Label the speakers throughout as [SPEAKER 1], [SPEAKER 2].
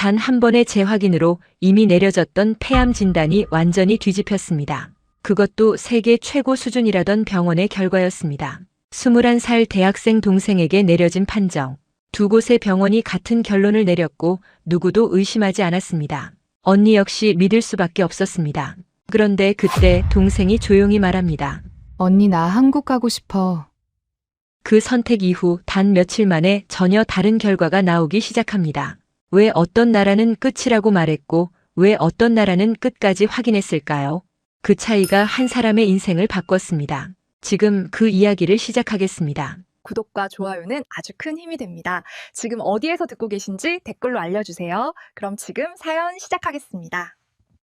[SPEAKER 1] 단 한 번의 재확인으로 이미 내려졌던 폐암 진단이 완전히 뒤집혔습니다. 그것도 세계 최고 수준이라던 병원의 결과였습니다. 21살 대학생 동생에게 내려진 판정. 두 곳의 병원이 같은 결론을 내렸고 누구도 의심하지 않았습니다. 언니 역시 믿을 수밖에 없었습니다. 그런데 그때 동생이 조용히 말합니다.
[SPEAKER 2] 언니 나 한국 가고 싶어.
[SPEAKER 1] 그 선택 이후 단 며칠 만에 전혀 다른 결과가 나오기 시작합니다. 왜 어떤 나라는 끝이라고 말했고 왜 어떤 나라는 끝까지 확인했을까요? 그 차이가 한 사람의 인생을 바꿨습니다. 지금 그 이야기를 시작하겠습니다.
[SPEAKER 3] 구독과 좋아요는 아주 큰 힘이 됩니다. 지금 어디에서 듣고 계신지 댓글로 알려주세요. 그럼 지금 사연 시작하겠습니다.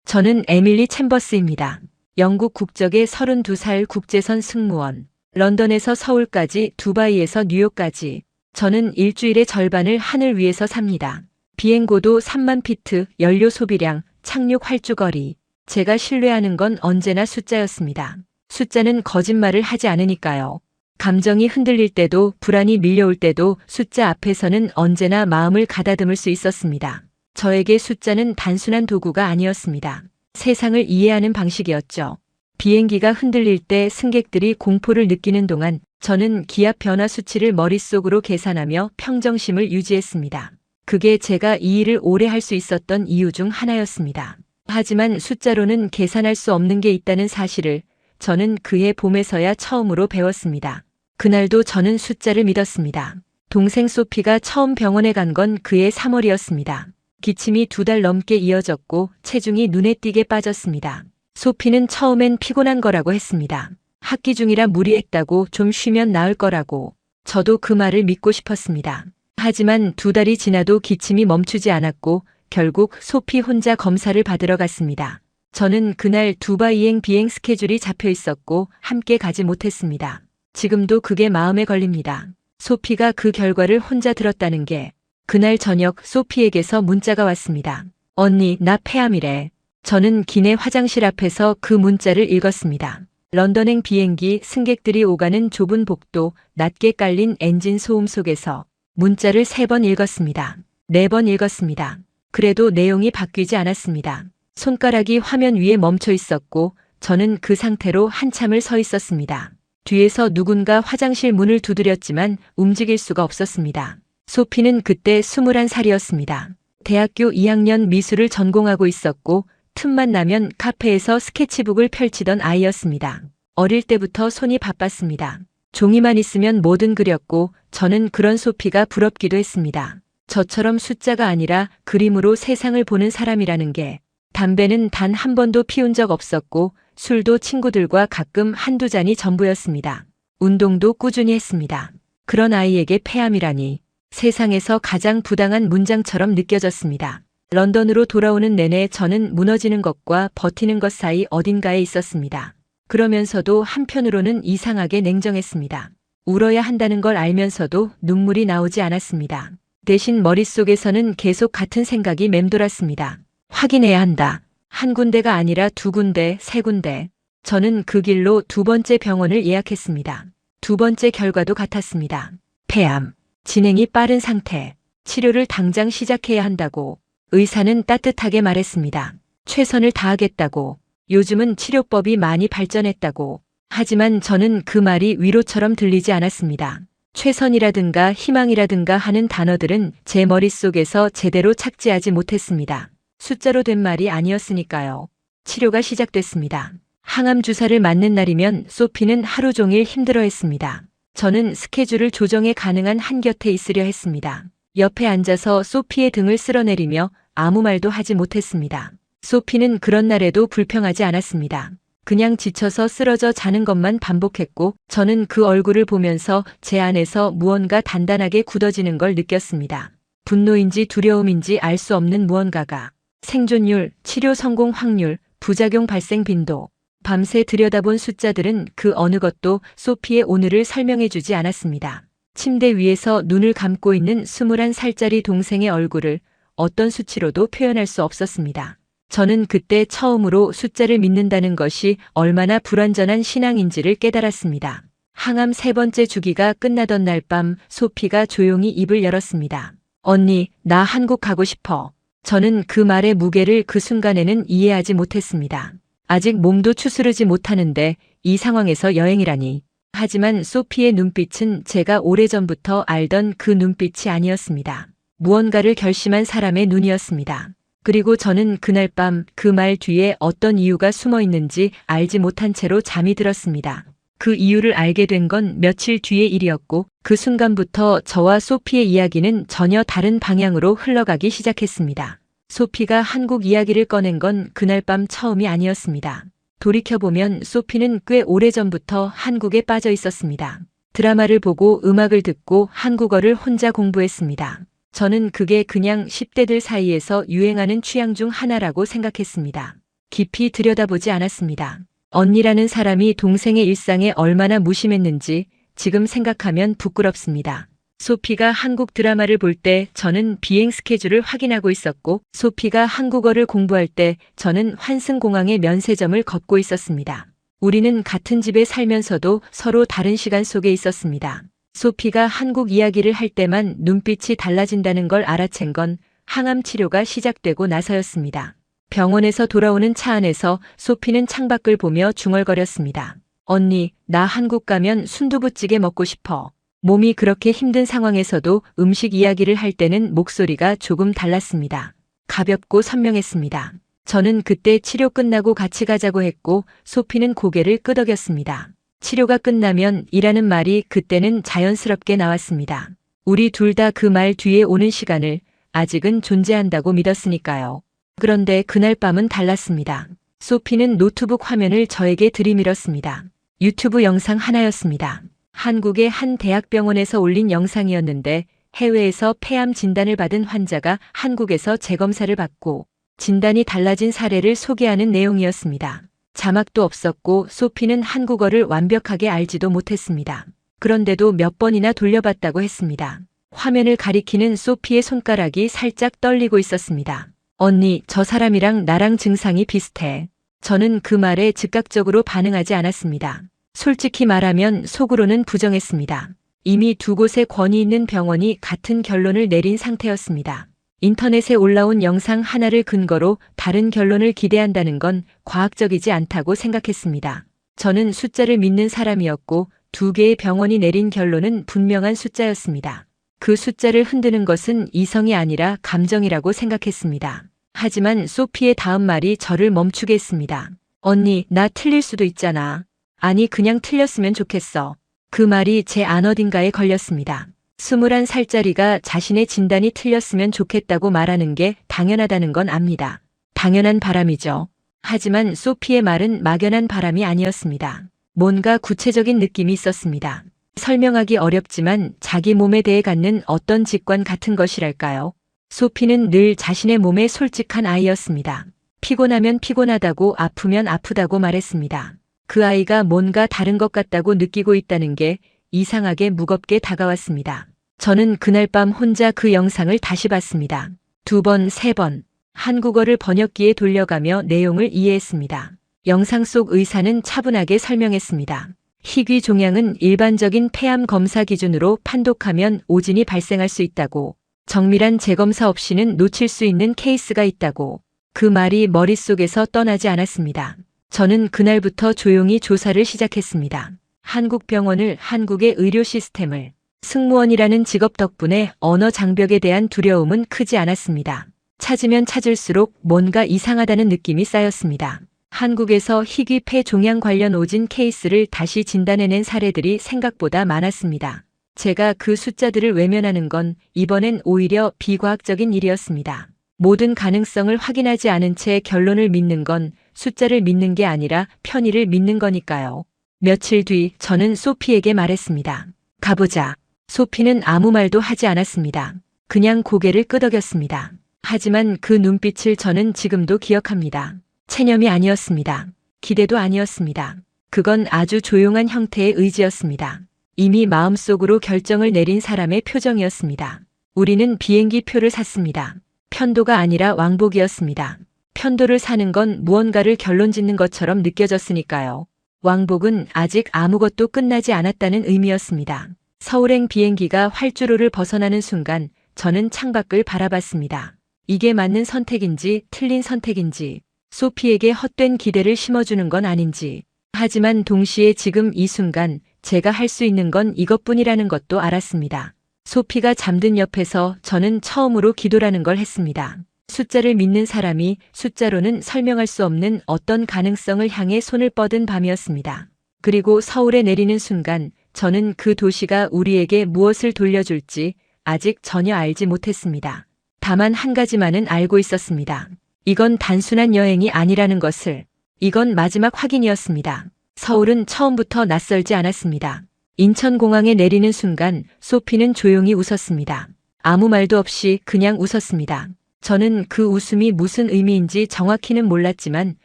[SPEAKER 1] 저는 에밀리 챔버스입니다. 영국 국적의 32살 국제선 승무원. 런던에서 서울까지, 두바이에서 뉴욕까지. 저는 일주일의 절반을 하늘 위에서 삽니다. 비행고도 3만 피트, 연료 소비량, 착륙 활주거리. 제가 신뢰하는 건 언제나 숫자였습니다. 숫자는 거짓말을 하지 않으니까요. 감정이 흔들릴 때도 불안이 밀려올 때도 숫자 앞에서는 언제나 마음을 가다듬을 수 있었습니다. 저에게 숫자는 단순한 도구가 아니었습니다. 세상을 이해하는 방식이었죠. 비행기가 흔들릴 때 승객들이 공포를 느끼는 동안 저는 기압 변화 수치를 머릿속으로 계산하며 평정심을 유지했습니다. 그게 제가 이 일을 오래 할 수 있었던 이유 중 하나였습니다. 하지만 숫자로는 계산할 수 없는 게 있다는 사실을 저는 그해 봄에서야 처음으로 배웠습니다. 그날도 저는 숫자를 믿었습니다. 동생 소피가 처음 병원에 간 건 그해 3월이었습니다. 기침이 2달 넘게 이어졌고 체중이 눈에 띄게 빠졌습니다. 소피는 처음엔 피곤한 거라고 했습니다. 학기 중이라 무리했다고 좀 쉬면 나을 거라고. 저도 그 말을 믿고 싶었습니다. 하지만 2달이 지나도 기침이 멈추지 않았고 결국 소피 혼자 검사를 받으러 갔습니다. 저는 그날 두바이행 비행 스케줄이 잡혀 있었고 함께 가지 못했습니다. 지금도 그게 마음에 걸립니다. 소피가 그 결과를 혼자 들었다는 게. 그날 저녁 소피에게서 문자가 왔습니다. 언니, 나 폐암이래. 저는 기내 화장실 앞에서 그 문자를 읽었습니다. 런던행 비행기 승객들이 오가는 좁은 복도, 낮게 깔린 엔진 소음 속에서 문자를 3번 읽었습니다. 4번 읽었습니다. 그래도 내용이 바뀌지 않았습니다. 손가락이 화면 위에 멈춰 있었고 저는 그 상태로 한참을 서 있었습니다. 뒤에서 누군가 화장실 문을 두드렸지만 움직일 수가 없었습니다. 소피는 그때 21살이었습니다. 대학교 2학년 미술을 전공하고 있었고 틈만 나면 카페에서 스케치북을 펼치던 아이였습니다. 어릴 때부터 손이 바빴습니다. 종이만 있으면 뭐든 그렸고 저는 그런 소피가 부럽기도 했습니다. 저처럼 숫자가 아니라 그림으로 세상을 보는 사람이라는 게. 담배는 단 한 번도 피운 적 없었고 술도 친구들과 가끔 한두 잔이 전부였습니다. 운동도 꾸준히 했습니다. 그런 아이에게 폐암이라니 세상에서 가장 부당한 문장처럼 느껴졌습니다. 런던으로 돌아오는 내내 저는 무너지는 것과 버티는 것 사이 어딘가에 있었습니다. 그러면서도 한편으로는 이상하게 냉정했습니다. 울어야 한다는 걸 알면서도 눈물이 나오지 않았습니다. 대신 머릿속에서는 계속 같은 생각이 맴돌았습니다. 확인해야 한다. 한 군데가 아니라 2군데, 3군데. 저는 그 길로 2번째 병원을 예약했습니다. 2번째 결과도 같았습니다. 폐암. 진행이 빠른 상태. 치료를 당장 시작해야 한다고. 의사는 따뜻하게 말했습니다. 최선을 다하겠다고. 요즘은 치료법이 많이 발전했다고. 하지만 저는 그 말이 위로처럼 들리지 않았습니다. 최선이라든가 희망이라든가 하는 단어들은 제 머릿속에서 제대로 착지하지 못했습니다. 숫자로 된 말이 아니었으니까요. 치료가 시작됐습니다. 항암 주사를 맞는 날이면 소피는 하루 종일 힘들어했습니다. 저는 스케줄을 조정해 가능한 한 곁에 있으려 했습니다. 옆에 앉아서 소피의 등을 쓸어내리며 아무 말도 하지 못했습니다. 소피는 그런 날에도 불평하지 않았습니다. 그냥 지쳐서 쓰러져 자는 것만 반복했고 저는 그 얼굴을 보면서 제 안에서 무언가 단단하게 굳어지는 걸 느꼈습니다. 분노인지 두려움인지 알 수 없는 무언가가. 생존율, 치료 성공 확률, 부작용 발생 빈도. 밤새 들여다본 숫자들은 그 어느 것도 소피의 오늘을 설명해주지 않았습니다. 침대 위에서 눈을 감고 있는 21살짜리 동생의 얼굴을 어떤 수치로도 표현할 수 없었습니다. 저는 그때 처음으로 숫자를 믿는다는 것이 얼마나 불완전한 신앙인지를 깨달았습니다. 항암 3번째 주기가 끝나던 날 밤 소피가 조용히 입을 열었습니다. 언니, 나 한국 가고 싶어. 저는 그 말의 무게를 그 순간에는 이해하지 못했습니다. 아직 몸도 추스르지 못하는데 이 상황에서 여행이라니. 하지만 소피의 눈빛은 제가 오래전부터 알던 그 눈빛이 아니었습니다. 무언가를 결심한 사람의 눈이었습니다. 그리고 저는 그날 밤 그 말 뒤에 어떤 이유가 숨어 있는지 알지 못한 채로 잠이 들었습니다. 그 이유를 알게 된 건 며칠 뒤의 일이었고 그 순간부터 저와 소피의 이야기는 전혀 다른 방향으로 흘러가기 시작했습니다. 소피가 한국 이야기를 꺼낸 건 그날 밤 처음이 아니었습니다. 돌이켜보면 소피는 꽤 오래전부터 한국에 빠져 있었습니다. 드라마를 보고 음악을 듣고 한국어를 혼자 공부했습니다. 저는 그게 그냥 10대들 사이에서 유행하는 취향 중 하나라고 생각했습니다. 깊이 들여다보지 않았습니다. 언니라는 사람이 동생의 일상에 얼마나 무심했는지 지금 생각하면 부끄럽습니다. 소피가 한국 드라마를 볼 때 저는 비행 스케줄을 확인하고 있었고 소피가 한국어를 공부할 때 저는 환승공항의 면세점을 걷고 있었습니다. 우리는 같은 집에 살면서도 서로 다른 시간 속에 있었습니다. 소피가 한국 이야기를 할 때만 눈빛이 달라진다는 걸 알아챈 건 항암 치료가 시작되고 나서였습니다. 병원에서 돌아오는 차 안에서 소피는 창밖을 보며 중얼거렸습니다. 언니, 나 한국 가면 순두부찌개 먹고 싶어. 몸이 그렇게 힘든 상황에서도 음식 이야기를 할 때는 목소리가 조금 달랐습니다. 가볍고 선명했습니다. 저는 그때 치료 끝나고 같이 가자고 했고 소피는 고개를 끄덕였습니다. 치료가 끝나면 이라는 말이 그때는 자연스럽게 나왔습니다. 우리 둘 다 그 말 뒤에 오는 시간을 아직은 존재한다고 믿었으니까요. 그런데 그날 밤은 달랐습니다. 소피는 노트북 화면을 저에게 들이밀었습니다. 유튜브 영상 하나였습니다. 한국의 한 대학병원에서 올린 영상이었는데 해외에서 폐암 진단을 받은 환자가 한국에서 재검사를 받고 진단이 달라진 사례를 소개하는 내용이었습니다. 자막도 없었고 소피는 한국어를 완벽하게 알지도 못했습니다. 그런데도 몇 번이나 돌려봤다고 했습니다. 화면을 가리키는 소피의 손가락이 살짝 떨리고 있었습니다. 언니, 저 사람이랑 나랑 증상이 비슷해. 저는 그 말에 즉각적으로 반응하지 않았습니다. 솔직히 말하면 속으로는 부정했습니다. 이미 두 곳의 권위 있는 병원이 같은 결론을 내린 상태였습니다. 인터넷에 올라온 영상 하나를 근거로 다른 결론을 기대한다는 건 과학적이지 않다고 생각했습니다. 저는 숫자를 믿는 사람이었고 두 개의 병원이 내린 결론은 분명한 숫자였습니다. 그 숫자를 흔드는 것은 이성이 아니라 감정이라고 생각했습니다. 하지만 소피의 다음 말이 저를 멈추게 했습니다. 언니, 나 틀릴 수도 있잖아. 아니, 그냥 틀렸으면 좋겠어. 그 말이 제 안 어딘가에 걸렸습니다. 21살짜리가 자신의 진단이 틀렸으면 좋겠다고 말하는 게 당연하다는 건 압니다. 당연한 바람이죠. 하지만 소피의 말은 막연한 바람이 아니었습니다. 뭔가 구체적인 느낌이 있었습니다. 설명하기 어렵지만 자기 몸에 대해 갖는 어떤 직관 같은 것이랄까요. 소피는 늘 자신의 몸에 솔직한 아이였습니다. 피곤하면 피곤하다고 아프면 아프다고 말했습니다. 그 아이가 뭔가 다른 것 같다고 느끼고 있다는 게 이상하게 무겁게 다가왔습니다. 저는 그날 밤 혼자 그 영상을 다시 봤습니다. 2번, 3번. 한국어를 번역기에 돌려가며 내용을 이해했습니다. 영상 속 의사는 차분하게 설명했습니다. 희귀 종양은 일반적인 폐암 검사 기준으로 판독하면 오진이 발생할 수 있다고, 정밀한 재검사 없이는 놓칠 수 있는 케이스가 있다고. 그 말이 머릿속에서 떠나지 않았습니다. 저는 그날부터 조용히 조사를 시작했습니다. 한국 병원을, 한국의 의료 시스템을. 승무원이라는 직업 덕분에 언어 장벽에 대한 두려움은 크지 않았습니다. 찾으면 찾을수록 뭔가 이상하다는 느낌이 쌓였습니다. 한국에서 희귀 폐 종양 관련 오진 케이스를 다시 진단해낸 사례들이 생각보다 많았습니다. 제가 그 숫자들을 외면하는 건 이번엔 오히려 비과학적인 일이었습니다. 모든 가능성을 확인하지 않은 채 결론을 믿는 건 숫자를 믿는 게 아니라 편의를 믿는 거니까요. 며칠 뒤 저는 소피에게 말했습니다. 가보자. 소피는 아무 말도 하지 않았습니다. 그냥 고개를 끄덕였습니다. 하지만 그 눈빛을 저는 지금도 기억합니다. 체념이 아니었습니다. 기대도 아니었습니다. 그건 아주 조용한 형태의 의지였습니다. 이미 마음속으로 결정을 내린 사람의 표정이었습니다. 우리는 비행기 표를 샀습니다. 편도가 아니라 왕복이었습니다. 편도를 사는 건 무언가를 결론짓는 것처럼 느껴졌으니까요. 왕복은 아직 아무것도 끝나지 않았다는 의미였습니다. 서울행 비행기가 활주로를 벗어나는 순간 저는 창밖을 바라봤습니다. 이게 맞는 선택인지 틀린 선택인지, 소피에게 헛된 기대를 심어주는 건 아닌지. 하지만 동시에 지금 이 순간 제가 할 수 있는 건 이것뿐이라는 것도 알았습니다. 소피가 잠든 옆에서 저는 처음으로 기도라는 걸 했습니다. 숫자를 믿는 사람이 숫자로는 설명할 수 없는 어떤 가능성을 향해 손을 뻗은 밤이었습니다. 그리고 서울에 내리는 순간 저는 그 도시가 우리에게 무엇을 돌려줄지 아직 전혀 알지 못했습니다. 다만 한 가지만은 알고 있었습니다. 이건 단순한 여행이 아니라는 것을. 이건 마지막 확인이었습니다. 서울은 처음부터 낯설지 않았습니다. 인천공항에 내리는 순간 소피는 조용히 웃었습니다. 아무 말도 없이 그냥 웃었습니다. 저는 그 웃음이 무슨 의미인지 정확히는 몰랐지만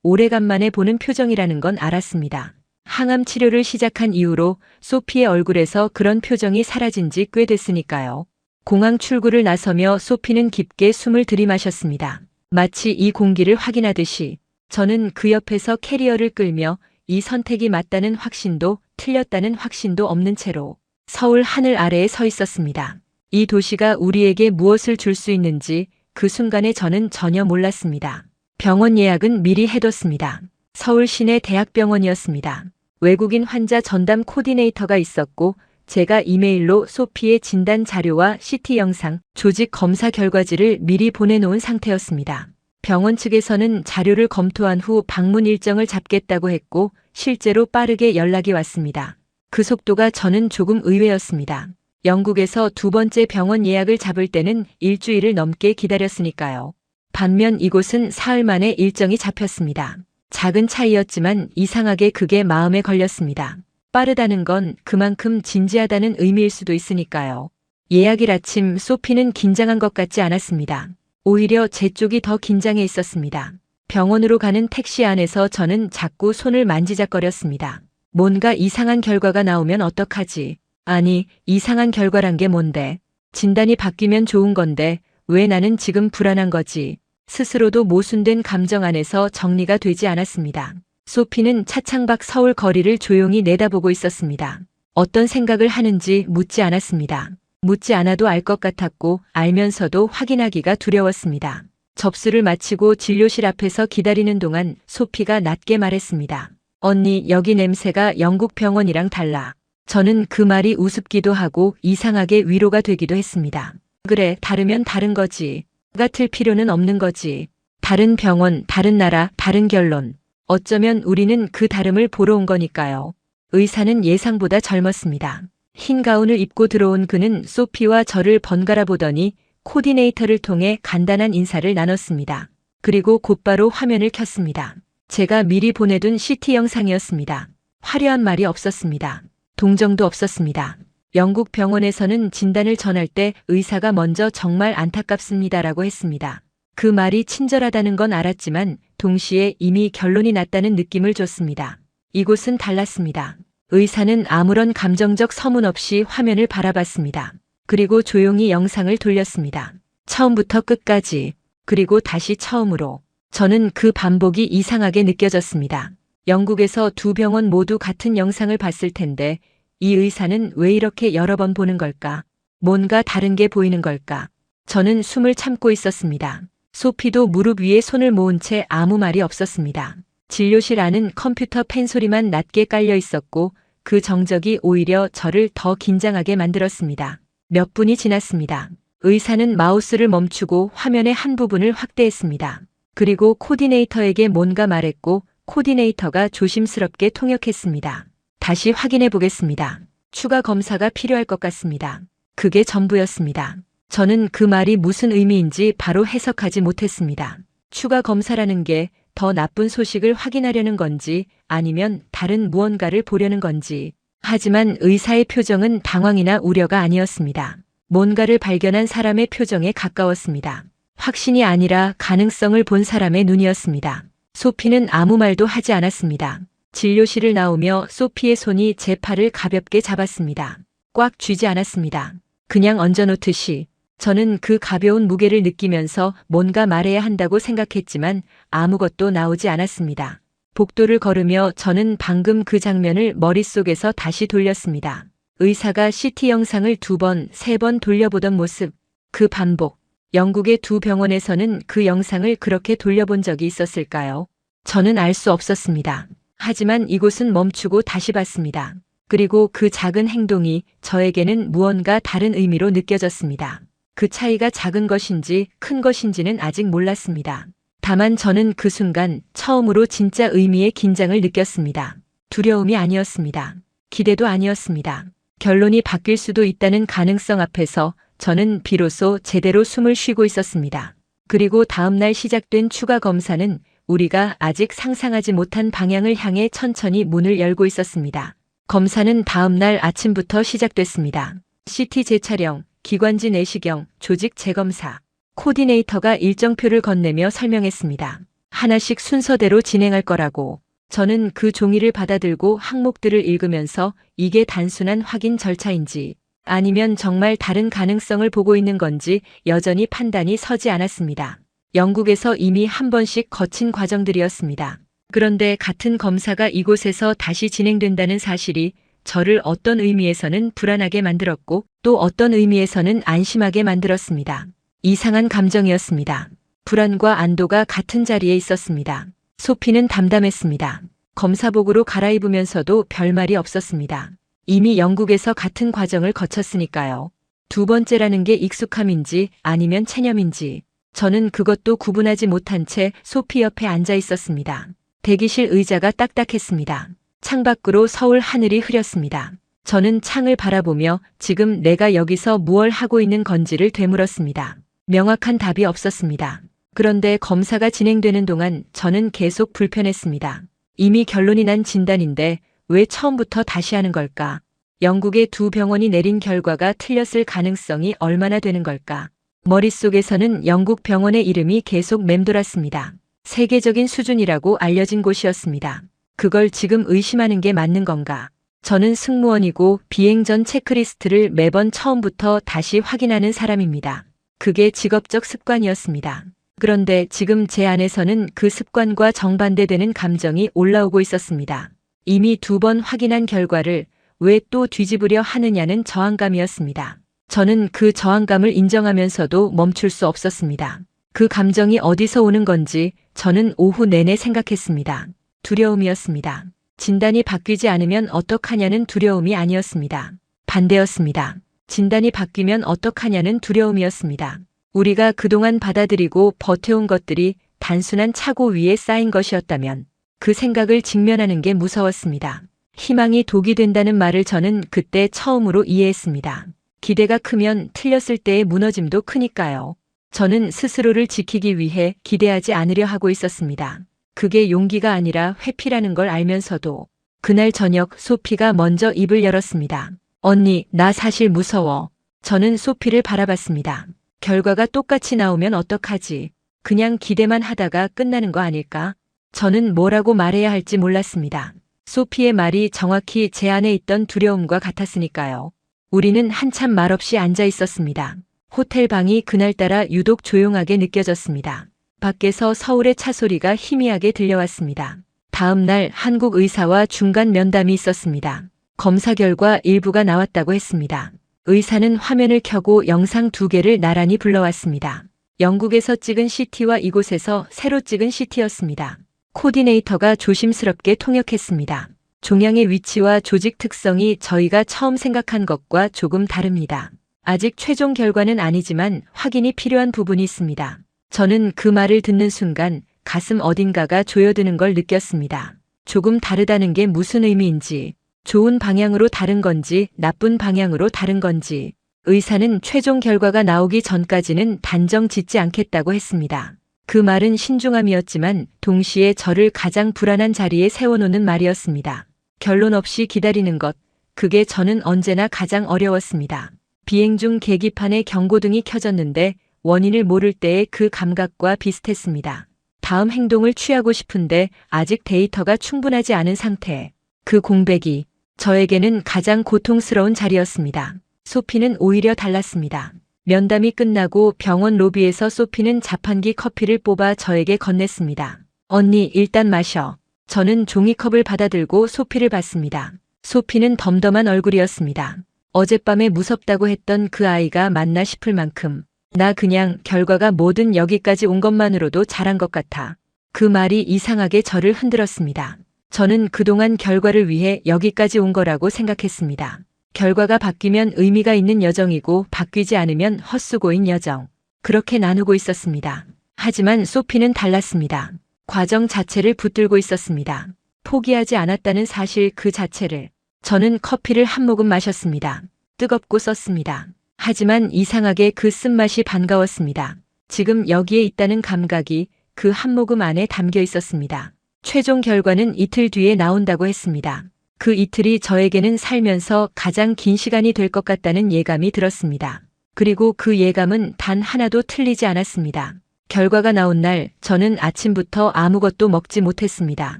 [SPEAKER 1] 오래간만에 보는 표정이라는 건 알았습니다. 항암 치료를 시작한 이후로 소피의 얼굴에서 그런 표정이 사라진 지 꽤 됐으니까요. 공항 출구를 나서며 소피는 깊게 숨을 들이마셨습니다. 마치 이 공기를 확인하듯이 저는 그 옆에서 캐리어를 끌며 이 선택이 맞다는 확신도 틀렸다는 확신도 없는 채로 서울 하늘 아래에 서 있었습니다. 이 도시가 우리에게 무엇을 줄 수 있는지 그 순간에 저는 전혀 몰랐습니다. 병원 예약은 미리 해뒀습니다. 서울 시내 대학병원이었습니다. 외국인 환자 전담 코디네이터가 있었고 제가 이메일로 소피의 진단 자료와 CT 영상, 조직 검사 결과지를 미리 보내놓은 상태였습니다. 병원 측에서는 자료를 검토한 후 방문 일정을 잡겠다고 했고 실제로 빠르게 연락이 왔습니다. 그 속도가 저는 조금 의외였습니다. 영국에서 두 번째 병원 예약을 잡을 때는 일주일을 넘게 기다렸으니까요. 반면 이곳은 사흘 만에 일정이 잡혔습니다. 작은 차이였지만 이상하게 그게 마음에 걸렸습니다. 빠르다는 건 그만큼 진지하다는 의미일 수도 있으니까요. 예약일 아침 소피는 긴장한 것 같지 않았습니다. 오히려 제 쪽이 더 긴장해 있었습니다. 병원으로 가는 택시 안에서 저는 자꾸 손을 만지작거렸습니다. 뭔가 이상한 결과가 나오면 어떡하지? 아니, 이상한 결과란 게 뭔데? 진단이 바뀌면 좋은 건데 왜 나는 지금 불안한 거지? 스스로도 모순된 감정 안에서 정리가 되지 않았습니다. 소피는 차창 밖 서울 거리를 조용히 내다보고 있었습니다. 어떤 생각을 하는지 묻지 않았습니다. 묻지 않아도 알 것 같았고 알면서도 확인하기가 두려웠습니다. 접수를 마치고 진료실 앞에서 기다리는 동안 소피가 낮게 말했습니다. 언니, 여기 냄새가 영국 병원이랑 달라. 저는 그 말이 우습기도 하고 이상하게 위로가 되기도 했습니다. 그래, 다르면 다른 거지. 같을 필요는 없는 거지. 다른 병원, 다른 나라, 다른 결론. 어쩌면 우리는 그 다름을 보러 온 거니까요. 의사는 예상보다 젊었습니다. 흰 가운을 입고 들어온 그는 소피와 저를 번갈아 보더니 코디네이터를 통해 간단한 인사를 나눴습니다. 그리고 곧바로 화면을 켰습니다. 제가 미리 보내둔 CT 영상이었습니다. 화려한 말이 없었습니다. 동정도 없었습니다. 영국 병원에서는 진단을 전할 때 의사가 먼저 정말 안타깝습니다라고 했습니다. 그 말이 친절하다는 건 알았지만 동시에 이미 결론이 났다는 느낌을 줬습니다. 이곳은 달랐습니다. 의사는 아무런 감정적 서문 없이 화면을 바라봤습니다. 그리고 조용히 영상을 돌렸습니다. 처음부터 끝까지, 그리고 다시 처음으로. 저는 그 반복이 이상하게 느껴졌습니다. 영국에서 두 병원 모두 같은 영상을 봤을 텐데 이 의사는 왜 이렇게 여러 번 보는 걸까? 뭔가 다른 게 보이는 걸까? 저는 숨을 참고 있었습니다. 소피도 무릎 위에 손을 모은 채 아무 말이 없었습니다. 진료실 안은 컴퓨터 펜 소리만 낮게 깔려 있었고 그 정적이 오히려 저를 더 긴장하게 만들었습니다. 몇 분이 지났습니다. 의사는 마우스를 멈추고 화면의 한 부분을 확대했습니다. 그리고 코디네이터에게 뭔가 말했고 코디네이터가 조심스럽게 통역했습니다. 다시 확인해 보겠습니다. 추가 검사가 필요할 것 같습니다. 그게 전부였습니다. 저는 그 말이 무슨 의미인지 바로 해석하지 못했습니다. 추가 검사라는 게 더 나쁜 소식을 확인하려는 건지 아니면 다른 무언가를 보려는 건지. 하지만 의사의 표정은 당황이나 우려가 아니었습니다. 뭔가를 발견한 사람의 표정에 가까웠습니다. 확신이 아니라 가능성을 본 사람의 눈이었습니다. 소피는 아무 말도 하지 않았습니다. 진료실을 나오며 소피의 손이 제 팔을 가볍게 잡았습니다. 꽉 쥐지 않았습니다. 그냥 얹어놓듯이. 저는 그 가벼운 무게를 느끼면서 뭔가 말해야 한다고 생각했지만 아무것도 나오지 않았습니다. 복도를 걸으며 저는 방금 그 장면을 머릿속에서 다시 돌렸습니다. 의사가 CT 영상을 2번, 3번 돌려보던 모습, 그 반복. 영국의 두 병원에서는 그 영상을 그렇게 돌려본 적이 있었을까요? 저는 알 수 없었습니다. 하지만 이곳은 멈추고 다시 봤습니다. 그리고 그 작은 행동이 저에게는 무언가 다른 의미로 느껴졌습니다. 그 차이가 작은 것인지 큰 것인지는 아직 몰랐습니다. 다만 저는 그 순간 처음으로 진짜 의미의 긴장을 느꼈습니다. 두려움이 아니었습니다. 기대도 아니었습니다. 결론이 바뀔 수도 있다는 가능성 앞에서 저는 비로소 제대로 숨을 쉬고 있었습니다. 그리고 다음 날 시작된 추가 검사는 우리가 아직 상상하지 못한 방향을 향해 천천히 문을 열고 있었습니다. 검사는 다음 날 아침부터 시작됐습니다. CT 재촬영, 기관지 내시경, 조직 재검사. 코디네이터가 일정표를 건네며 설명했습니다. 하나씩 순서대로 진행할 거라고. 저는 그 종이를 받아들고 항목들을 읽으면서 이게 단순한 확인 절차인지 아니면 정말 다른 가능성을 보고 있는 건지 여전히 판단이 서지 않았습니다. 영국에서 이미 한 번씩 거친 과정들이었습니다. 그런데 같은 검사가 이곳에서 다시 진행된다는 사실이 저를 어떤 의미에서는 불안하게 만들었고 또 어떤 의미에서는 안심하게 만들었습니다. 이상한 감정이었습니다. 불안과 안도가 같은 자리에 있었습니다. 소피는 담담했습니다. 검사복으로 갈아입으면서도 별말이 없었습니다. 이미 영국에서 같은 과정을 거쳤으니까요. 두 번째라는 게 익숙함인지 아니면 체념인지 저는 그것도 구분하지 못한 채 소피 옆에 앉아 있었습니다. 대기실 의자가 딱딱했습니다. 창밖으로 서울 하늘이 흐렸습니다. 저는 창을 바라보며 지금 내가 여기서 무얼 하고 있는 건지를 되물었습니다. 명확한 답이 없었습니다. 그런데 검사가 진행되는 동안 저는 계속 불편했습니다. 이미 결론이 난 진단인데 왜 처음부터 다시 하는 걸까? 영국의 두 병원이 내린 결과가 틀렸을 가능성이 얼마나 되는 걸까? 머릿속에서는 영국 병원의 이름이 계속 맴돌았습니다. 세계적인 수준이라고 알려진 곳이었습니다. 그걸 지금 의심하는 게 맞는 건가? 저는 승무원이고 비행 전 체크리스트를 매번 처음부터 다시 확인하는 사람입니다. 그게 직업적 습관이었습니다. 그런데 지금 제 안에서는 그 습관과 정반대되는 감정이 올라오고 있었습니다. 이미 두 번 확인한 결과를 왜 또 뒤집으려 하느냐는 저항감이었습니다. 저는 그 저항감을 인정하면서도 멈출 수 없었습니다. 그 감정이 어디서 오는 건지 저는 오후 내내 생각했습니다. 두려움이었습니다. 진단이 바뀌지 않으면 어떡하냐는 두려움이 아니었습니다. 반대였습니다. 진단이 바뀌면 어떡하냐는 두려움이었습니다. 우리가 그동안 받아들이고 버텨온 것들이 단순한 착오 위에 쌓인 것이었다면 그 생각을 직면하는 게 무서웠습니다. 희망이 독이 된다는 말을 저는 그때 처음으로 이해했습니다. 기대가 크면 틀렸을 때의 무너짐도 크니까요. 저는 스스로를 지키기 위해 기대하지 않으려 하고 있었습니다. 그게 용기가 아니라 회피라는 걸 알면서도 그날 저녁 소피가 먼저 입을 열었습니다. 언니, 나 사실 무서워. 저는 소피를 바라봤습니다. 결과가 똑같이 나오면 어떡하지? 그냥 기대만 하다가 끝나는 거 아닐까? 저는 뭐라고 말해야 할지 몰랐습니다. 소피의 말이 정확히 제 안에 있던 두려움과 같았으니까요. 우리는 한참 말없이 앉아 있었습니다. 호텔 방이 그날따라 유독 조용하게 느껴졌습니다. 밖에서 서울의 차 소리가 희미하게 들려왔습니다. 다음 날 한국 의사와 중간 면담이 있었습니다. 검사 결과 일부가 나왔다고 했습니다. 의사는 화면을 켜고 영상 2개를 나란히 불러왔습니다. 영국에서 찍은 CT와 이곳에서 새로 찍은 CT였습니다. 코디네이터가 조심스럽게 통역했습니다. 종양의 위치와 조직 특성이 저희가 처음 생각한 것과 조금 다릅니다. 아직 최종 결과는 아니지만 확인이 필요한 부분이 있습니다. 저는 그 말을 듣는 순간 가슴 어딘가가 조여드는 걸 느꼈습니다. 조금 다르다는 게 무슨 의미인지, 좋은 방향으로 다른 건지 나쁜 방향으로 다른 건지. 의사는 최종 결과가 나오기 전까지는 단정 짓지 않겠다고 했습니다. 그 말은 신중함이었지만 동시에 저를 가장 불안한 자리에 세워놓는 말이었습니다. 결론 없이 기다리는 것, 그게 저는 언제나 가장 어려웠습니다. 비행 중 계기판에 경고등이 켜졌는데 원인을 모를 때의 그 감각과 비슷했습니다. 다음 행동을 취하고 싶은데 아직 데이터가 충분하지 않은 상태. 그 공백이 저에게는 가장 고통스러운 자리였습니다. 소피는 오히려 달랐습니다. 면담이 끝나고 병원 로비에서 소피는 자판기 커피를 뽑아 저에게 건넸습니다. 언니, 일단 마셔. 저는 종이컵을 받아들고 소피를 봤습니다. 소피는 덤덤한 얼굴이었습니다. 어젯밤에 무섭다고 했던 그 아이가 맞나 싶을 만큼 나 그냥 결과가 뭐든 여기까지 온 것만으로도 잘한 것 같아. 그 말이 이상하게 저를 흔들었습니다. 저는 그동안 결과를 위해 여기까지 온 거라고 생각했습니다. 결과가 바뀌면 의미가 있는 여정이고 바뀌지 않으면 헛수고인 여정. 그렇게 나누고 있었습니다. 하지만 소피는 달랐습니다. 과정 자체를 붙들고 있었습니다. 포기하지 않았다는 사실 그 자체를. 저는 커피를 한 모금 마셨습니다. 뜨겁고 썼습니다. 하지만 이상하게 그 쓴맛이 반가웠습니다. 지금 여기에 있다는 감각이 그 한 모금 안에 담겨 있었습니다. 최종 결과는 이틀 뒤에 나온다고 했습니다. 그 이틀이 저에게는 살면서 가장 긴 시간이 될 것 같다는 예감이 들었습니다. 그리고 그 예감은 단 하나도 틀리지 않았습니다. 결과가 나온 날 저는 아침부터 아무것도 먹지 못했습니다.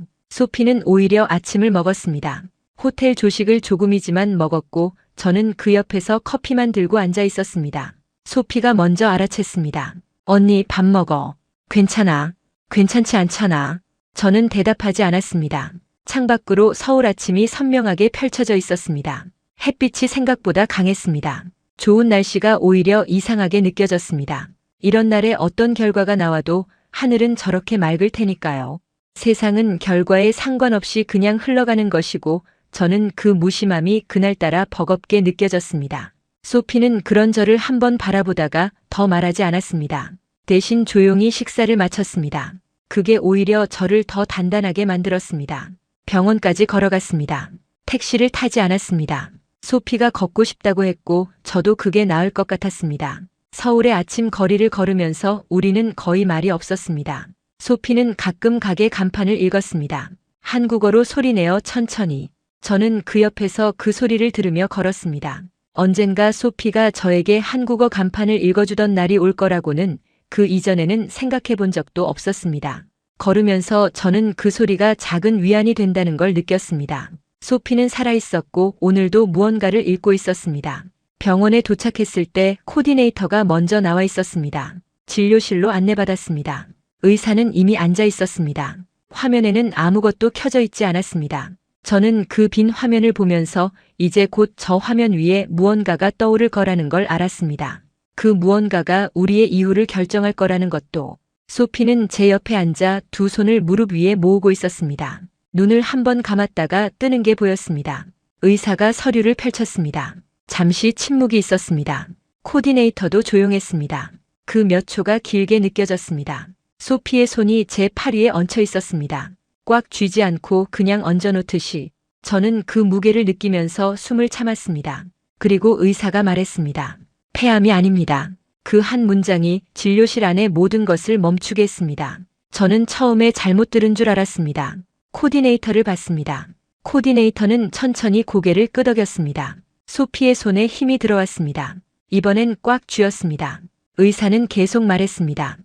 [SPEAKER 1] 소피는 오히려 아침을 먹었습니다. 호텔 조식을 조금이지만 먹었고 저는 그 옆에서 커피만 들고 앉아 있었습니다. 소피가 먼저 알아챘습니다. 언니 밥 먹어. 괜찮아. 괜찮지 않잖아. 저는 대답하지 않았습니다. 창밖으로 서울 아침이 선명하게 펼쳐져 있었습니다. 햇빛이 생각보다 강했습니다. 좋은 날씨가 오히려 이상하게 느껴졌습니다. 이런 날에 어떤 결과가 나와도 하늘은 저렇게 맑을 테니까요. 세상은 결과에 상관없이 그냥 흘러가는 것이고 저는 그 무심함이 그날따라 버겁게 느껴졌습니다. 소피는 그런 저를 한번 바라보다가 더 말하지 않았습니다. 대신 조용히 식사를 마쳤습니다. 그게 오히려 저를 더 단단하게 만들었습니다. 병원까지 걸어갔습니다. 택시를 타지 않았습니다. 소피가 걷고 싶다고 했고 저도 그게 나을 것 같았습니다. 서울의 아침 거리를 걸으면서 우리는 거의 말이 없었습니다. 소피는 가끔 가게 간판을 읽었습니다. 한국어로 소리내어 천천히. 저는 그 옆에서 그 소리를 들으며 걸었습니다. 언젠가 소피가 저에게 한국어 간판을 읽어주던 날이 올 거라고는 그 이전에는 생각해 본 적도 없었습니다. 걸으면서 저는 그 소리가 작은 위안이 된다는 걸 느꼈습니다. 소피는 살아있었고 오늘도 무언가를 읽고 있었습니다. 병원에 도착했을 때 코디네이터가 먼저 나와 있었습니다. 진료실로 안내받았습니다. 의사는 이미 앉아 있었습니다. 화면에는 아무것도 켜져 있지 않았습니다. 저는 그 빈 화면을 보면서 이제 곧 저 화면 위에 무언가가 떠오를 거라는 걸 알았습니다. 그 무언가가 우리의 이후를 결정할 거라는 것도. 소피는 제 옆에 앉아 두 손을 무릎 위에 모으고 있었습니다. 눈을 한번 감았다가 뜨는 게 보였습니다. 의사가 서류를 펼쳤습니다. 잠시 침묵이 있었습니다. 코디네이터도 조용했습니다. 그 몇 초가 길게 느껴졌습니다. 소피의 손이 제 팔 위에 얹혀 있었습니다. 꽉 쥐지 않고 그냥 얹어놓듯이. 저는 그 무게를 느끼면서 숨을 참았습니다. 그리고 의사가 말했습니다. 폐암이 아닙니다. 그 한 문장이 진료실 안의 모든 것을 멈추게 했습니다. 저는 처음에 잘못 들은 줄 알았습니다. 코디네이터를 봤습니다. 코디네이터는 천천히 고개를 끄덕였습니다. 소피의 손에 힘이 들어왔습니다. 이번엔 꽉 쥐었습니다. 의사는 계속 말했습니다.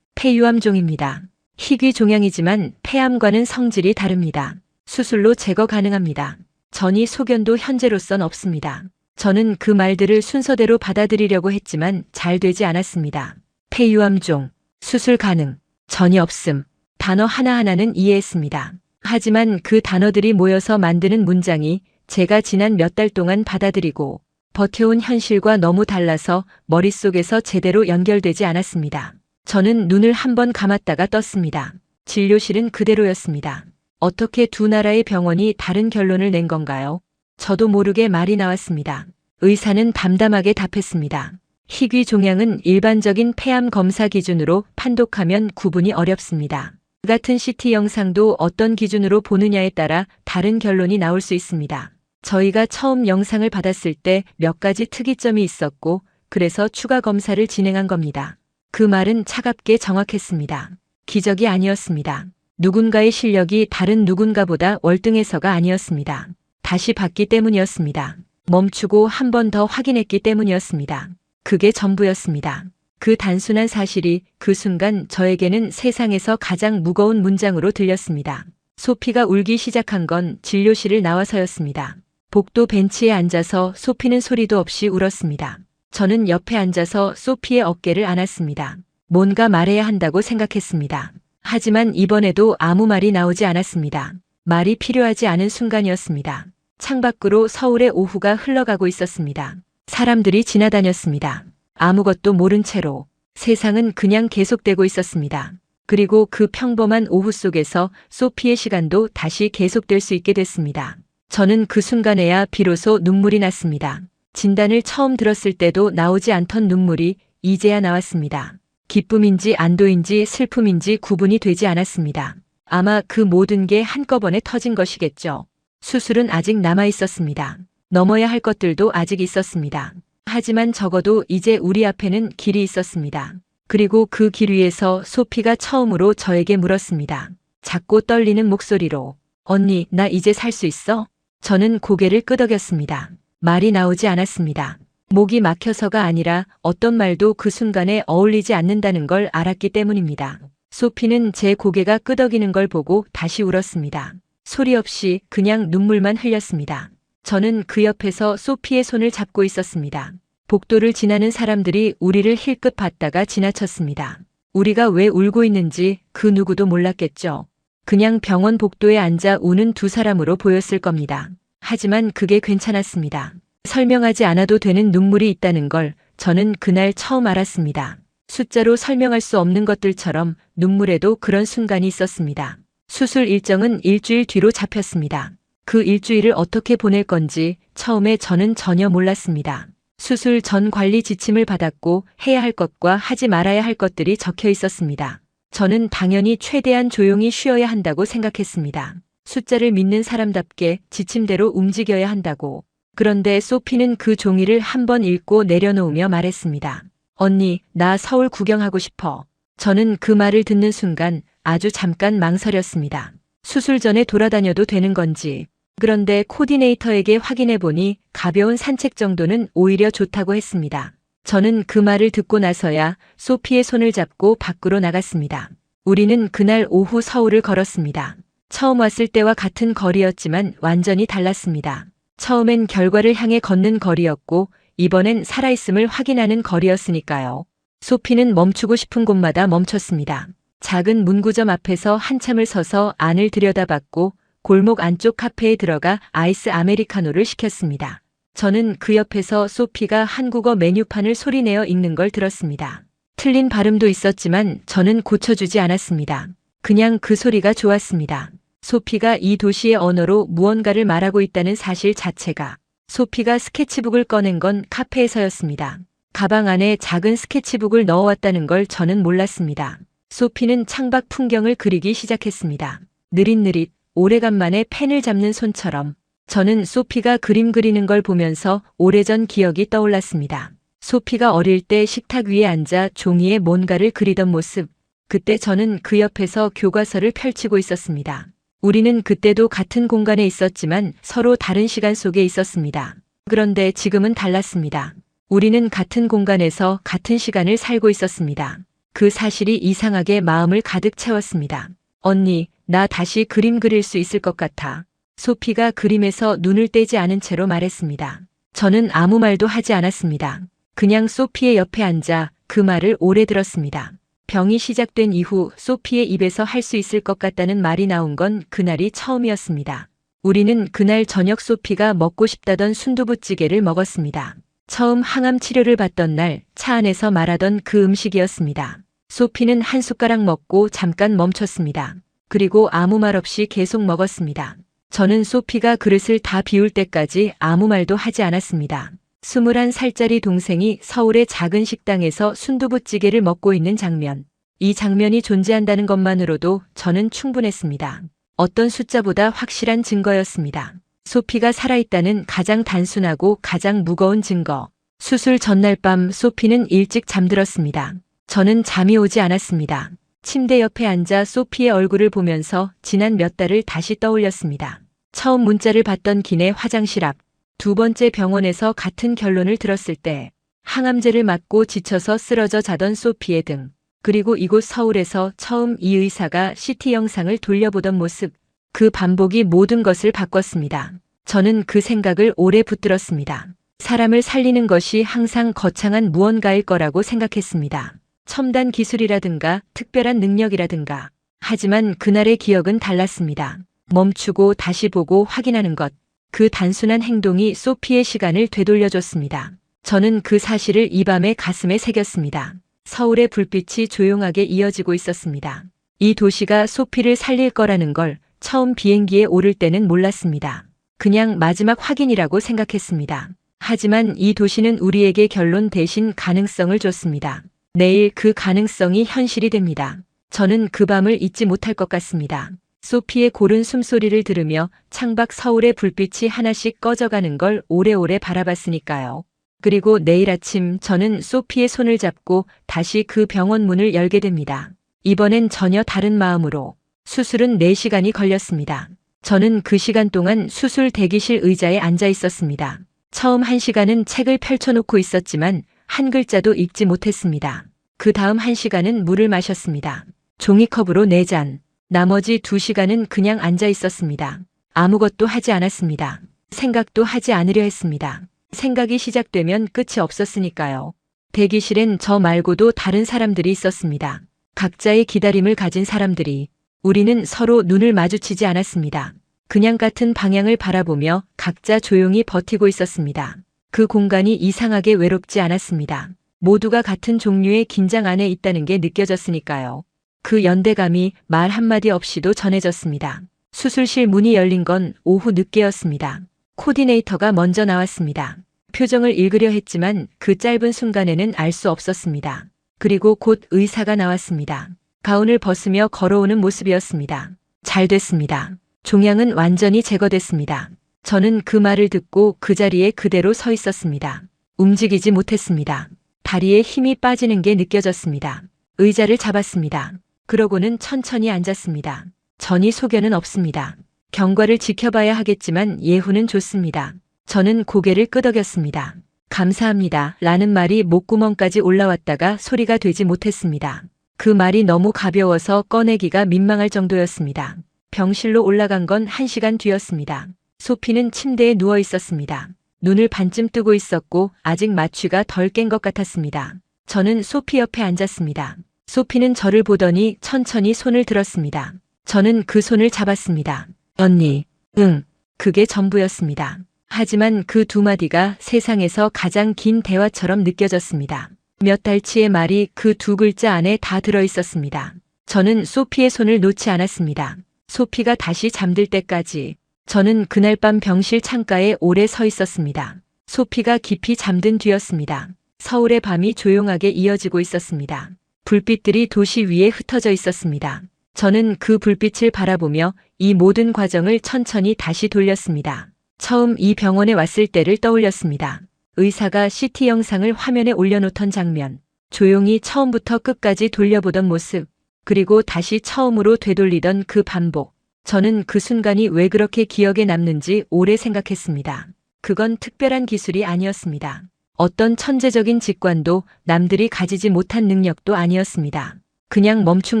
[SPEAKER 1] 폐유암종입니다. 희귀 종양이지만 폐암과는 성질이 다릅니다. 수술로 제거 가능합니다. 전이 소견도 현재로선 없습니다. 저는 그 말들을 순서대로 받아들이려고 했지만 잘 되지 않았습니다. 폐유암종, 수술 가능, 전이 없음. 단어 하나하나는 이해했습니다. 하지만 그 단어들이 모여서 만드는 문장이 제가 지난 몇 달 동안 받아들이고 버텨온 현실과 너무 달라서 머릿속에서 제대로 연결되지 않았습니다. 저는 눈을 한번 감았다가 떴습니다. 진료실은 그대로였습니다. 어떻게 두 나라의 병원이 다른 결론을 낸 건가요? 저도 모르게 말이 나왔습니다. 의사는 담담하게 답했습니다. 희귀 종양은 일반적인 폐암 검사 기준으로 판독하면 구분이 어렵습니다. 같은 CT 영상도 어떤 기준으로 보느냐에 따라 다른 결론이 나올 수 있습니다. 저희가 처음 영상을 받았을 때 몇 가지 특이점이 있었고 그래서 추가 검사를 진행한 겁니다. 그 말은 차갑게 정확했습니다. 기적이 아니었습니다. 누군가의 실력이 다른 누군가보다 월등해서가 아니었습니다. 다시 봤기 때문이었습니다. 멈추고 한 번 더 확인했기 때문이었습니다. 그게 전부였습니다. 그 단순한 사실이 그 순간 저에게는 세상에서 가장 무거운 문장으로 들렸습니다. 소피가 울기 시작한 건 진료실을 나와서였습니다. 복도 벤치에 앉아서 소피는 소리도 없이 울었습니다. 저는 옆에 앉아서 소피의 어깨를 안았습니다. 뭔가 말해야 한다고 생각했습니다. 하지만 이번에도 아무 말이 나오지 않았습니다. 말이 필요하지 않은 순간이었습니다. 창밖으로 서울의 오후가 흘러가고 있었습니다. 사람들이 지나다녔습니다. 아무것도 모른 채로. 세상은 그냥 계속되고 있었습니다. 그리고 그 평범한 오후 속에서 소피의 시간도 다시 계속될 수 있게 됐습니다. 저는 그 순간에야 비로소 눈물이 났습니다. 진단을 처음 들었을 때도 나오지 않던 눈물이 이제야 나왔습니다. 기쁨인지 안도인지 슬픔인지 구분이 되지 않았습니다. 아마 그 모든 게 한꺼번에 터진 것이겠죠. 수술은 아직 남아 있었습니다. 넘어야 할 것들도 아직 있었습니다. 하지만 적어도 이제 우리 앞에는 길이 있었습니다. 그리고 그 길 위에서 소피가 처음으로 저에게 물었습니다. 작고 떨리는 목소리로, 언니, 나 이제 살 수 있어? 저는 고개를 끄덕였습니다. 말이 나오지 않았습니다. 목이 막혀서가 아니라 어떤 말도 그 순간에 어울리지 않는다는 걸 알았기 때문입니다. 소피는 제 고개가 끄덕이는 걸 보고 다시 울었습니다. 소리 없이 그냥 눈물만 흘렸습니다. 저는 그 옆에서 소피의 손을 잡고 있었습니다. 복도를 지나는 사람들이 우리를 힐끗 봤다가 지나쳤습니다. 우리가 왜 울고 있는지 그 누구도 몰랐겠죠. 그냥 병원 복도에 앉아 우는 두 사람으로 보였을 겁니다. 하지만 그게 괜찮았습니다. 설명하지 않아도 되는 눈물이 있다는 걸 저는 그날 처음 알았습니다. 숫자로 설명할 수 없는 것들처럼 눈물에도 그런 순간이 있었습니다. 수술 일정은 일주일 뒤로 잡혔습니다. 그 일주일을 어떻게 보낼 건지 처음에 저는 전혀 몰랐습니다. 수술 전 관리 지침을 받았고 해야 할 것과 하지 말아야 할 것들이 적혀 있었습니다. 저는 당연히 최대한 조용히 쉬어야 한다고 생각했습니다. 숫자를 믿는 사람답게 지침대로 움직여야 한다고. 그런데 소피는 그 종이를 한번 읽고 내려놓으며 말했습니다. 언니, 나 서울 구경하고 싶어. 저는 그 말을 듣는 순간 아주 잠깐 망설였습니다. 수술 전에 돌아다녀도 되는 건지. 그런데 코디네이터에게 확인해 보니 가벼운 산책 정도는 오히려 좋다고 했습니다. 저는 그 말을 듣고 나서야 소피의 손을 잡고 밖으로 나갔습니다. 우리는 그날 오후 서울을 걸었습니다. 처음 왔을 때와 같은 거리였지만 완전히 달랐습니다. 처음엔 결과를 향해 걷는 거리였고 이번엔 살아있음을 확인하는 거리였으니까요. 소피는 멈추고 싶은 곳마다 멈췄습니다. 작은 문구점 앞에서 한참을 서서 안을 들여다봤고 골목 안쪽 카페에 들어가 아이스 아메리카노를 시켰습니다. 저는 그 옆에서 소피가 한국어 메뉴판을 소리내어 읽는 걸 들었습니다. 틀린 발음도 있었지만 저는 고쳐주지 않았습니다. 그냥 그 소리가 좋았습니다. 소피가 이 도시의 언어로 무언가를 말하고 있다는 사실 자체가. 소피가 스케치북을 꺼낸 건 카페에서였습니다. 가방 안에 작은 스케치북을 넣어왔다는 걸 저는 몰랐습니다. 소피는 창밖 풍경을 그리기 시작했습니다. 느릿느릿 오래간만에 펜을 잡는 손처럼. 저는 소피가 그림 그리는 걸 보면서 오래전 기억이 떠올랐습니다. 소피가 어릴 때 식탁 위에 앉아 종이에 뭔가를 그리던 모습. 그때 저는 그 옆에서 교과서를 펼치고 있었습니다. 우리는 그때도 같은 공간에 있었지만 서로 다른 시간 속에 있었습니다. 그런데 지금은 달랐습니다. 우리는 같은 공간에서 같은 시간을 살고 있었습니다. 그 사실이 이상하게 마음을 가득 채웠습니다. 언니, 나 다시 그림 그릴 수 있을 것 같아. 소피가 그림에서 눈을 떼지 않은 채로 말했습니다. 저는 아무 말도 하지 않았습니다. 그냥 소피의 옆에 앉아 그 말을 오래 들었습니다. 병이 시작된 이후 소피의 입에서 할 수 있을 것 같다는 말이 나온 건 그날이 처음이었습니다. 우리는 그날 저녁 소피가 먹고 싶다던 순두부찌개를 먹었습니다. 처음 항암 치료를 받던 날 차 안에서 말하던 그 음식이었습니다. 소피는 한 숟가락 먹고 잠깐 멈췄습니다. 그리고 아무 말 없이 계속 먹었습니다. 저는 소피가 그릇을 다 비울 때까지 아무 말도 하지 않았습니다. 21살짜리 동생이 서울의 작은 식당에서 순두부찌개를 먹고 있는 장면. 이 장면이 존재한다는 것만으로도 저는 충분했습니다. 어떤 숫자보다 확실한 증거였습니다. 소피가 살아있다는 가장 단순하고 가장 무거운 증거. 수술 전날 밤 소피는 일찍 잠들었습니다. 저는 잠이 오지 않았습니다. 침대 옆에 앉아 소피의 얼굴을 보면서 지난 몇 달을 다시 떠올렸습니다. 처음 문자를 받던 기내 화장실 앞. 두 번째 병원에서 같은 결론을 들었을 때 항암제를 맞고 지쳐서 쓰러져 자던 소피의 등, 그리고 이곳 서울에서 처음 이 의사가 CT 영상을 돌려보던 모습, 그 반복이 모든 것을 바꿨습니다. 저는 그 생각을 오래 붙들었습니다. 사람을 살리는 것이 항상 거창한 무언가일 거라고 생각했습니다. 첨단 기술이라든가 특별한 능력이라든가. 하지만 그날의 기억은 달랐습니다. 멈추고 다시 보고 확인하는 것. 그 단순한 행동이 소피의 시간을 되돌려줬습니다. 저는 그 사실을 이 밤에 가슴에 새겼습니다. 서울의 불빛이 조용하게 이어지고 있었습니다. 이 도시가 소피를 살릴 거라는 걸 처음 비행기에 오를 때는 몰랐습니다. 그냥 마지막 확인이라고 생각했습니다. 하지만 이 도시는 우리에게 결론 대신 가능성을 줬습니다. 내일 그 가능성이 현실이 됩니다. 저는 그 밤을 잊지 못할 것 같습니다. 소피의 고른 숨소리를 들으며 창밖 서울의 불빛이 하나씩 꺼져가는 걸 오래오래 바라봤으니까요. 그리고 내일 아침 저는 소피의 손을 잡고 다시 그 병원 문을 열게 됩니다. 이번엔 전혀 다른 마음으로. 수술은 4시간이 걸렸습니다. 저는 그 시간 동안 수술 대기실 의자에 앉아 있었습니다. 처음 1시간은 책을 펼쳐놓고 있었지만 한 글자도 읽지 못했습니다. 그 다음 1시간은 물을 마셨습니다. 종이컵으로 4잔. 나머지 2시간은 그냥 앉아 있었습니다. 아무것도 하지 않았습니다. 생각도 하지 않으려 했습니다. 생각이 시작되면 끝이 없었으니까요. 대기실엔 저 말고도 다른 사람들이 있었습니다. 각자의 기다림을 가진 사람들이. 우리는 서로 눈을 마주치지 않았습니다. 그냥 같은 방향을 바라보며 각자 조용히 버티고 있었습니다. 그 공간이 이상하게 외롭지 않았습니다. 모두가 같은 종류의 긴장 안에 있다는 게 느껴졌으니까요. 그 연대감이 말 한마디 없이도 전해졌습니다. 수술실 문이 열린 건 오후 늦게였습니다. 코디네이터가 먼저 나왔습니다. 표정을 읽으려 했지만 그 짧은 순간에는 알 수 없었습니다. 그리고 곧 의사가 나왔습니다. 가운을 벗으며 걸어오는 모습이었습니다. 잘 됐습니다. 종양은 완전히 제거됐습니다. 저는 그 말을 듣고 그 자리에 그대로 서 있었습니다. 움직이지 못했습니다. 다리에 힘이 빠지는 게 느껴졌습니다. 의자를 잡았습니다. 그러고는 천천히 앉았습니다. 전이 소견은 없습니다. 경과를 지켜봐야 하겠지만 예후는 좋습니다. 저는 고개를 끄덕였습니다. 감사합니다. 라는 말이 목구멍까지 올라왔다가 소리가 되지 못했습니다. 그 말이 너무 가벼워서 꺼내기가 민망할 정도였습니다. 병실로 올라간 건 1시간 뒤였습니다. 소피는 침대에 누워 있었습니다. 눈을 반쯤 뜨고 있었고 아직 마취가 덜 깬 것 같았습니다. 저는 소피 옆에 앉았습니다. 소피는 저를 보더니 천천히 손을 들었습니다. 저는 그 손을 잡았습니다. 언니, 응, 그게 전부였습니다. 하지만 그 두 마디가 세상에서 가장 긴 대화처럼 느껴졌습니다. 몇 달치의 말이 그 두 글자 안에 다 들어 있었습니다. 저는 소피의 손을 놓지 않았습니다. 소피가 다시 잠들 때까지. 저는 그날 밤 병실 창가에 오래 서 있었습니다. 소피가 깊이 잠든 뒤였습니다. 서울의 밤이 조용하게 이어지고 있었습니다. 불빛들이 도시 위에 흩어져 있었습니다. 저는 그 불빛을 바라보며 이 모든 과정을 천천히 다시 돌렸습니다. 처음 이 병원에 왔을 때를 떠올렸습니다. 의사가 CT 영상을 화면에 올려놓던 장면, 조용히 처음부터 끝까지 돌려보던 모습, 그리고 다시 처음으로 되돌리던 그 반복. 저는 그 순간이 왜 그렇게 기억에 남는지 오래 생각했습니다. 그건 특별한 기술이 아니었습니다. 어떤 천재적인 직관도 남들이 가지지 못한 능력도 아니었습니다. 그냥 멈춘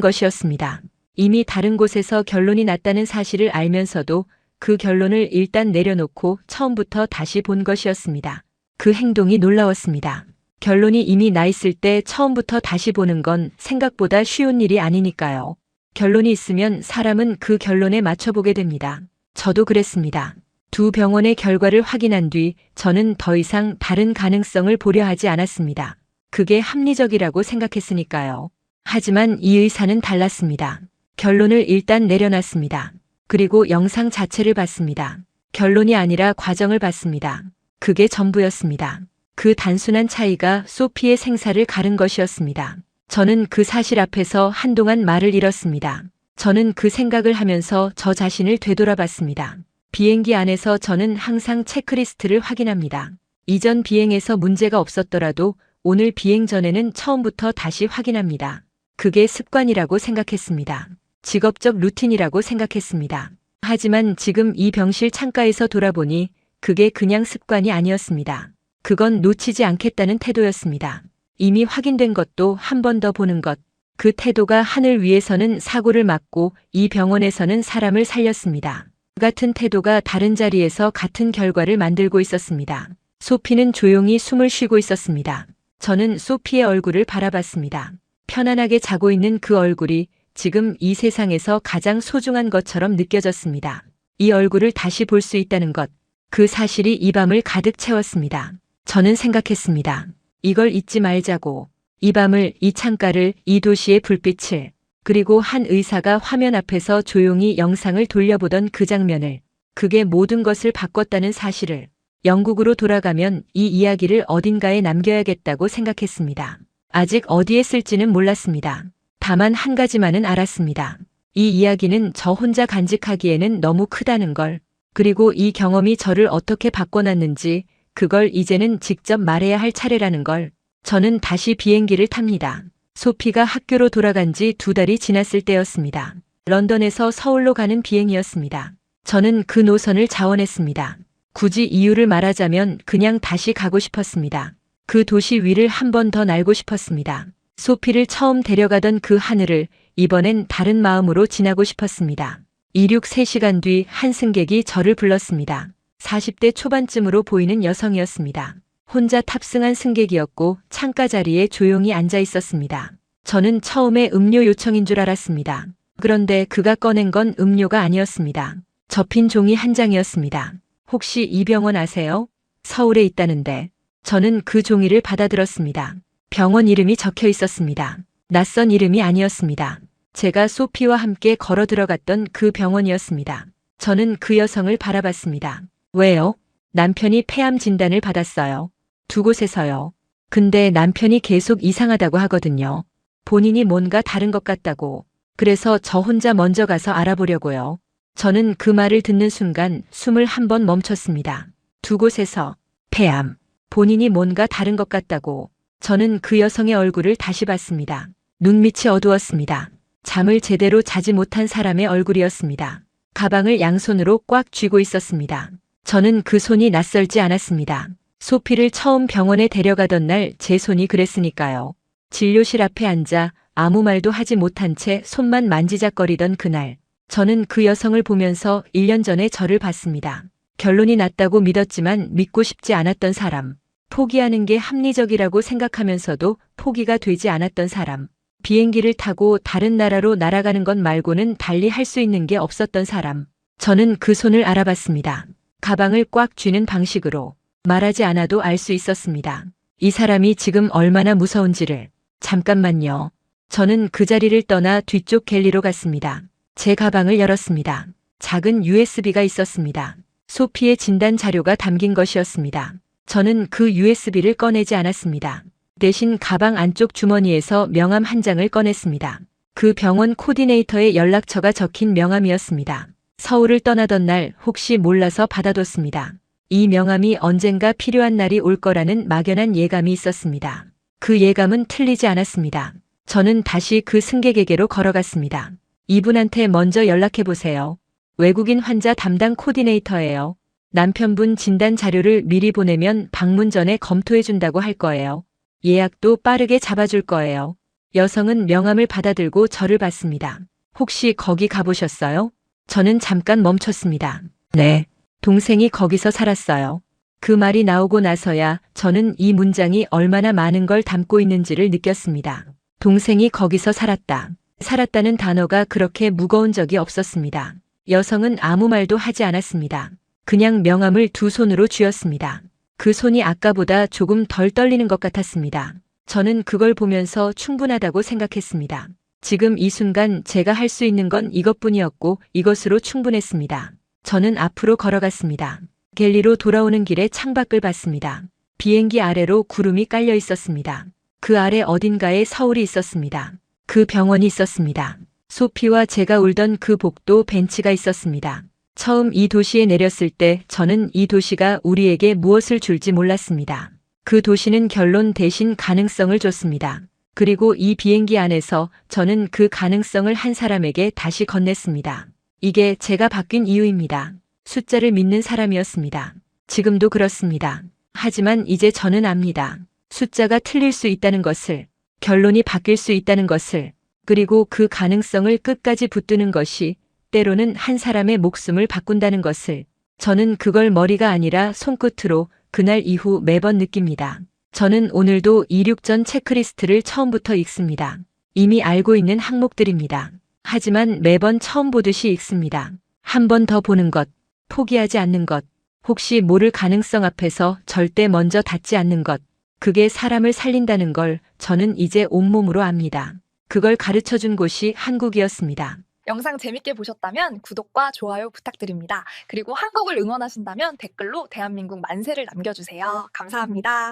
[SPEAKER 1] 것이었습니다. 이미 다른 곳에서 결론이 났다는 사실을 알면서도 그 결론을 일단 내려놓고 처음부터 다시 본 것이었습니다. 그 행동이 놀라웠습니다. 결론이 이미 나 있을 때 처음부터 다시 보는 건 생각보다 쉬운 일이 아니니까요. 결론이 있으면 사람은 그 결론에 맞춰보게 됩니다. 저도 그랬습니다. 두 병원의 결과를 확인한 뒤 저는 더 이상 다른 가능성을 보려 하지 않았습니다. 그게 합리적이라고 생각했으니까요. 하지만 이 의사는 달랐습니다. 결론을 일단 내려놨습니다. 그리고 영상 자체를 봤습니다. 결론이 아니라 과정을 봤습니다. 그게 전부였습니다. 그 단순한 차이가 소피의 생사를 가른 것이었습니다. 저는 그 사실 앞에서 한동안 말을 잃었습니다. 저는 그 생각을 하면서 저 자신을 되돌아봤습니다. 비행기 안에서 저는 항상 체크리스트를 확인합니다. 이전 비행에서 문제가 없었더라도 오늘 비행 전에는 처음부터 다시 확인합니다. 그게 습관이라고 생각했습니다. 직업적 루틴이라고 생각했습니다. 하지만 지금 이 병실 창가에서 돌아보니 그게 그냥 습관이 아니었습니다. 그건 놓치지 않겠다는 태도였습니다. 이미 확인된 것도 한 번 더 보는 것. 그 태도가 하늘 위에서는 사고를 막고 이 병원에서는 사람을 살렸습니다. 그 같은 태도가 다른 자리에서 같은 결과를 만들고 있었습니다. 소피는 조용히 숨을 쉬고 있었습니다. 저는 소피의 얼굴을 바라봤습니다. 편안하게 자고 있는 그 얼굴이 지금 이 세상에서 가장 소중한 것처럼 느껴졌습니다. 이 얼굴을 다시 볼 수 있다는 것, 그 사실이 이 밤을 가득 채웠습니다. 저는 생각했습니다. 이걸 잊지 말자고. 이 밤을, 이 창가를, 이 도시의 불빛을, 그리고 한 의사가 화면 앞에서 조용히 영상을 돌려보던 그 장면을, 그게 모든 것을 바꿨다는 사실을, 영국으로 돌아가면 이 이야기를 어딘가에 남겨야겠다고 생각했습니다. 아직 어디에 쓸지는 몰랐습니다. 다만 한 가지만은 알았습니다. 이 이야기는 저 혼자 간직하기에는 너무 크다는 걸, 그리고 이 경험이 저를 어떻게 바꿔놨는지 그걸 이제는 직접 말해야 할 차례라는 걸. 저는 다시 비행기를 탑니다. 소피가 학교로 돌아간 지 2달이 지났을 때였습니다. 런던에서 서울로 가는 비행이었습니다. 저는 그 노선을 자원했습니다. 굳이 이유를 말하자면 그냥 다시 가고 싶었습니다. 그 도시 위를 한 번 더 날고 싶었습니다. 소피를 처음 데려가던 그 하늘을 이번엔 다른 마음으로 지나고 싶었습니다. 이륙 3시간 뒤 한 승객이 저를 불렀습니다. 40대 초반쯤으로 보이는 여성이었습니다. 혼자 탑승한 승객이었고 창가 자리에 조용히 앉아 있었습니다. 저는 처음에 음료 요청인 줄 알았습니다. 그런데 그가 꺼낸 건 음료가 아니었습니다. 접힌 종이 한 장이었습니다. 혹시 이 병원 아세요? 서울에 있다는데. 저는 그 종이를 받아들었습니다. 병원 이름이 적혀 있었습니다. 낯선 이름이 아니었습니다. 제가 소피와 함께 걸어 들어갔던 그 병원이었습니다. 저는 그 여성을 바라봤습니다. 왜요? 남편이 폐암 진단을 받았어요. 2곳에서요. 근데 남편이 계속 이상하다고 하거든요. 본인이 뭔가 다른 것 같다고. 그래서 저 혼자 먼저 가서 알아보려고요. 저는 그 말을 듣는 순간 숨을 한 번 멈췄습니다. 2곳에서 폐암. 본인이 뭔가 다른 것 같다고. 저는 그 여성의 얼굴을 다시 봤습니다. 눈밑이 어두웠습니다. 잠을 제대로 자지 못한 사람의 얼굴이었습니다. 가방을 양손으로 꽉 쥐고 있었습니다. 저는 그 손이 낯설지 않았습니다. 소피를 처음 병원에 데려가던 날 제 손이 그랬으니까요. 진료실 앞에 앉아 아무 말도 하지 못한 채 손만 만지작거리던 그날. 저는 그 여성을 보면서 1년 전에 저를 봤습니다. 결론이 났다고 믿었지만 믿고 싶지 않았던 사람. 포기하는 게 합리적이라고 생각하면서도 포기가 되지 않았던 사람. 비행기를 타고 다른 나라로 날아가는 것 말고는 달리 할 수 있는 게 없었던 사람. 저는 그 손을 알아봤습니다. 가방을 꽉 쥐는 방식으로. 말하지 않아도 알 수 있었습니다. 이 사람이 지금 얼마나 무서운지를. 잠깐만요. 저는 그 자리를 떠나 뒤쪽 갤리로 갔습니다. 제 가방을 열었습니다. 작은 USB가 있었습니다. 소피의 진단 자료가 담긴 것이었습니다. 저는 그 USB를 꺼내지 않았습니다. 대신 가방 안쪽 주머니에서 명함 한 장을 꺼냈습니다. 그 병원 코디네이터의 연락처가 적힌 명함이었습니다. 서울을 떠나던 날 혹시 몰라서 받아뒀습니다. 이 명함이 언젠가 필요한 날이 올 거라는 막연한 예감이 있었습니다. 그 예감은 틀리지 않았습니다. 저는 다시 그 승객에게로 걸어갔습니다. 이분한테 먼저 연락해보세요. 외국인 환자 담당 코디네이터예요. 남편분 진단 자료를 미리 보내면 방문 전에 검토해준다고 할 거예요. 예약도 빠르게 잡아줄 거예요. 여성은 명함을 받아들고 저를 봤습니다. 혹시 거기 가보셨어요? 저는 잠깐 멈췄습니다. 네. 동생이 거기서 살았어요. 그 말이 나오고 나서야 저는 이 문장이 얼마나 많은 걸 담고 있는지를 느꼈습니다. 동생이 거기서 살았다. 살았다는 단어가 그렇게 무거운 적이 없었습니다. 여성은 아무 말도 하지 않았습니다. 그냥 명함을 2손으로 쥐었습니다. 그 손이 아까보다 조금 덜 떨리는 것 같았습니다. 저는 그걸 보면서 충분하다고 생각했습니다. 지금 이 순간 제가 할 수 있는 건 이것뿐이었고 이것으로 충분했습니다. 저는 앞으로 걸어갔습니다. 갤리로 돌아오는 길에 창밖을 봤습니다. 비행기 아래로 구름이 깔려 있었습니다. 그 아래 어딘가에 서울이 있었습니다. 그 병원이 있었습니다. 소피와 제가 울던 그 복도 벤치가 있었습니다. 처음 이 도시에 내렸을 때 저는 이 도시가 우리에게 무엇을 줄지 몰랐습니다. 그 도시는 결론 대신 가능성을 줬습니다. 그리고 이 비행기 안에서 저는 그 가능성을 한 사람에게 다시 건넸습니다. 이게 제가 바뀐 이유입니다. 숫자를 믿는 사람이었습니다. 지금도 그렇습니다. 하지만 이제 저는 압니다. 숫자가 틀릴 수 있다는 것을, 결론이 바뀔 수 있다는 것을, 그리고 그 가능성을 끝까지 붙드는 것이 때로는 한 사람의 목숨을 바꾼다는 것을. 저는 그걸 머리가 아니라 손끝으로 그날 이후 매번 느낍니다. 저는 오늘도 이륙 전 체크리스트를 처음부터 읽습니다. 이미 알고 있는 항목들입니다. 하지만 매번 처음 보듯이 읽습니다. 한 번 더 보는 것, 포기하지 않는 것, 혹시 모를 가능성 앞에서 절대 먼저 닿지 않는 것, 그게 사람을 살린다는 걸 저는 이제 온몸으로 압니다. 그걸 가르쳐 준 곳이 한국이었습니다.
[SPEAKER 3] 영상 재밌게 보셨다면 구독과 좋아요 부탁드립니다. 그리고 한국을 응원하신다면 댓글로 대한민국 만세를 남겨주세요. 감사합니다.